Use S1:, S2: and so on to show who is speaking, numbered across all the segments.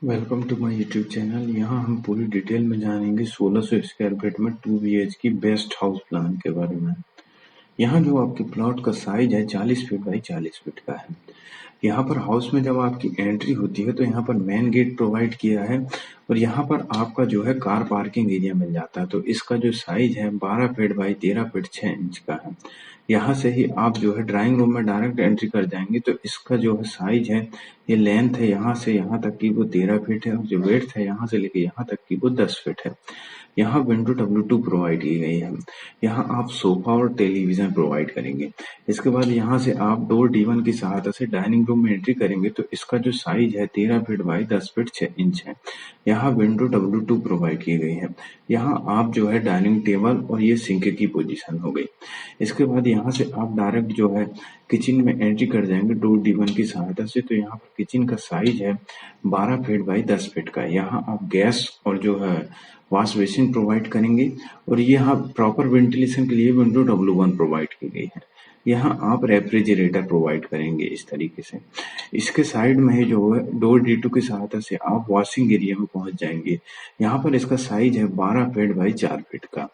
S1: Welcome to my YouTube channel. यहाँ हम पूरी डिटेल में जानेंगे 1600 स्क्वायर फीट में 2 BHK बेस्ट हाउस प्लान के बारे में। यहाँ जो आपके प्लॉट का साइज है 40 फीट बाई 40 फीट का है। यहाँ पर हाउस में जब आपकी एंट्री होती है तो यहाँ पर मेन गेट प्रोवाइड किया है और यहाँ पर आपका जो है कार पार्किंग एरिया मिल जाता है। तो इसका जो साइज है 12 फीट बाई 13 फीट 6 इंच का है। यहाँ से ही आप जो है ड्राइंग रूम में डायरेक्ट एंट्री कर जाएंगे तो इसका जो है साइज है, ये लेंथ है यहाँ से यहाँ तक की वो 13 फीट है और जो वेड्थ है यहाँ से लेके यहाँ तक की वो 10 फीट है। यहाँ विंडो W2 प्रोवाइड की गई है। यहाँ आप सोफा और टेलीविजन प्रोवाइड करेंगे। इसके बाद यहाँ से आप डोर D1 की सहायता से डाइनिंग रूम में एंट्री करेंगे तो इसका जो साइज है 13 फीट बाई 10 फीट 6 इंच है। यहाँ विंडो W2 प्रोवाइड की गई है। यहाँ आप जो है डाइनिंग टेबल और ये सिंक की पोजीशन हो गई। इसके बाद यहाँ से आप डायरेक्ट जो है किचन में एंट्री कर जाएंगे डोर D1 की सहायता से। तो यहाँ पर किचन का साइज है 12 फीट बाई 10 फीट का। यहाँ आप गैस और जो है वॉश बेसिन प्रोवाइड करेंगे और यहाँ प्रॉपर वेंटिलेशन के लिए विंडो W1 प्रोवाइड की गई है। यहाँ आप रेफ्रिजरेटर प्रोवाइड करेंगे इस तरीके से। इसके साइड में जो है डोर D2 की सहायता से आप वॉशिंग एरिया में पहुंच जाएंगे। यहाँ पर इसका साइज है 12 फीट बाई 4 फीट का।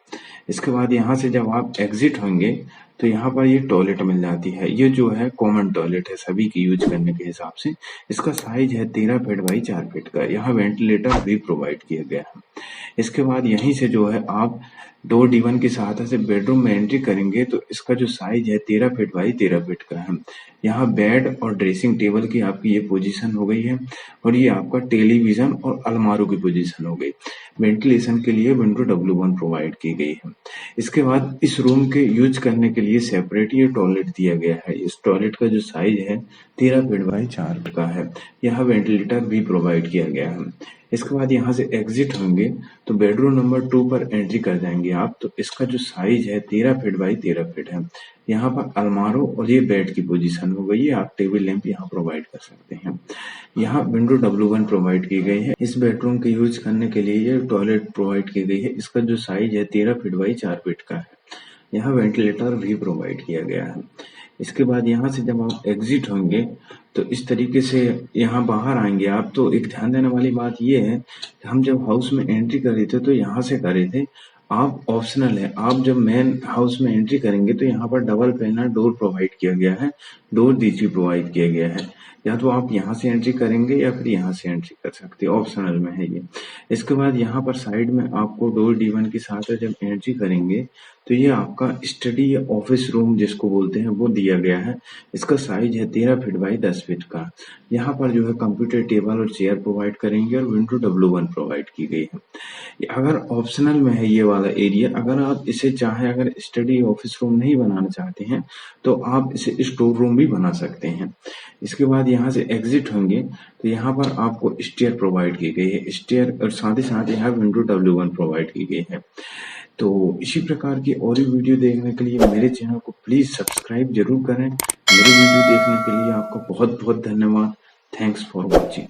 S1: इसके बाद यहाँ से जब आप एग्जिट होंगे तो यहाँ पर ये टॉयलेट मिल जाती है। ये जो है कॉमन टॉयलेट है सभी की यूज करने के हिसाब से। इसका साइज है 13 फीट बाई 4 फीट का। यहाँ वेंटिलेटर भी प्रोवाइड किया गया है। इसके बाद यहीं से जो है आप डोर D1 की सहायता से बेडरूम में एंट्री करेंगे तो इसका जो साइज है 13 फीट बाई 13 फीट का है। यहाँ बेड और ड्रेसिंग टेबल की आपकी ये पोजीशन हो गई है और ये आपका टेलीविजन और अलमारों की पोजीशन हो गई। वेंटिलेशन के लिए विंडो W1 प्रोवाइड की गई है। इसके बाद इस रूम के यूज करने के लिए सेपरेट ये टॉयलेट दिया गया है। इस टॉयलेट का जो साइज है 13 फीट बाई 4 फीट का है। यहाँ वेंटिलेटर भी प्रोवाइड किया गया है। इसके बाद यहाँ से एग्जिट होंगे तो बेडरूम नंबर 2 पर एंट्री कर जाएंगे आप। तो इसका जो साइज है 13 फीट बाई 13 फीट है। यहाँ पर अलमारो और ये बेड की पोजीशन हो गई है। आप टेबल लैंप यहाँ प्रोवाइड कर सकते हैं। यहाँ विंडो W1 प्रोवाइड की गई है। इस बेडरूम के यूज करने के लिए ये टॉयलेट प्रोवाइड की गई है। इसका जो साइज है 13 फीट बाई 4 फीट का है। यहाँ वेंटिलेटर भी प्रोवाइड किया गया है। इसके बाद यहाँ से जब आप एग्जिट होंगे तो इस तरीके से यहाँ बाहर आएंगे आप। तो एक ध्यान देने वाली बात ये है कि हम जब हाउस में एंट्री कर रहे थे तो यहाँ से कर रहे थे। आप ऑप्शनल है, आप जब मेन हाउस में एंट्री करेंगे तो यहाँ पर डबल पैनल डोर प्रोवाइड किया गया है, डोर D3 प्रोवाइड किया गया है। या तो आप यहाँ से एंट्री करेंगे या फिर यहाँ से एंट्री कर सकते हैं, ऑप्शनल में है ये। इसके बाद यहाँ पर साइड में आपको डोर D1 की सहायता जब एंट्री करेंगे तो ये आपका स्टडी या ऑफिस रूम जिसको बोलते हैं वो दिया गया है। इसका साइज है 13 फीट बाई 10 फीट का। यहाँ पर जो है कंप्यूटर टेबल और चेयर प्रोवाइड करेंगे और विंडो W1 प्रोवाइड की गई है। अगर ऑप्शनल में है ये वाला एरिया, अगर आप इसे चाहे अगर स्टडी ऑफिस रूम नहीं बनाना चाहते हैं तो आप इसे स्टोर रूम भी बना सकते हैं। इसके बाद यहाँ से एग्जिट होंगे तो यहाँ पर आपको स्टेयर प्रोवाइड की गई है, स्टेयर और साथ ही साथ यहाँ विंडो W1 प्रोवाइड की गई है। तो इसी प्रकार की और भी वीडियो देखने के लिए मेरे चैनल को प्लीज सब्सक्राइब जरूर करें। मेरे वीडियो देखने के लिए आपका बहुत बहुत धन्यवाद। Thanks for watching.